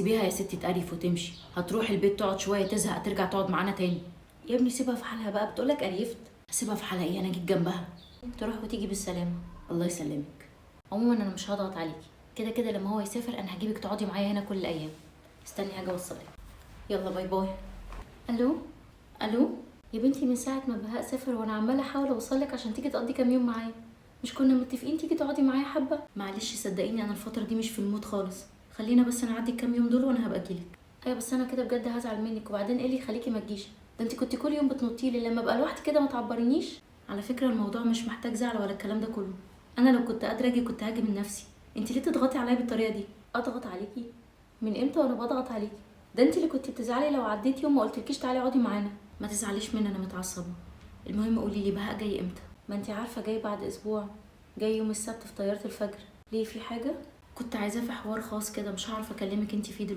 سيبيها يا ستي تقرف وتمشي، هتروح البيت تقعد شويه تزهق ترجع تقعد معانا تاني. يا ابني سيبها في حالها بقى، بتقولك قريفت. سيبها في حالها ايه، انا جيت جنبها. تروح وتيجي بالسلامه. الله يسلمك. عموما انا مش هضغط عليكي، كده كده لما هو يسافر انا هجيبك تقعدي معايا هنا كل الايام. استني حاجه اوصلك. يلا باي باي. الو. الو. يا بنتي من ساعه ما بهاء سافر وانا عماله احاول اوصلك عشان تيجي تقضي كام يوم معايا. مش كنا متفقين تيجي تقعدي معايا حبه؟ معلش صدقيني انا الفتره دي مش في المود خالص. خلينا بس نعدي الكام يوم دول وانا هبقى اجيلك. ايوه بس انا كده بجد هزعل منك، وبعدين ايه اللي يخليكي ما تجيش؟ ده انت كنت كل يوم بتنطي لي، لما ابقى لوحدي كده ما تعبرينيش. على فكره الموضوع مش محتاج زعل ولا الكلام ده كله. انا لو كنت قادره اجي كنت هاجي من نفسي. انت ليه تضغطي عليا بالطريقه دي؟ اضغط عليكي؟ من امتى وانا بضغط عليكي؟ ده انت اللي كنت بتزعلي لو عديت يوم ما قلتلكيش تعالي اقعدي معانا. ما تزعليش مني، انا متعصبه. المهم قولي لي بهاء جاي امتى؟ ما انت عارفه جاي بعد اسبوع. جاي يوم السبت في طياره الفجر. ليه، في حاجه؟ كنت عايزاه في حوار خاص كده، مش هعرف اكلمك انت فيه دلوقتي.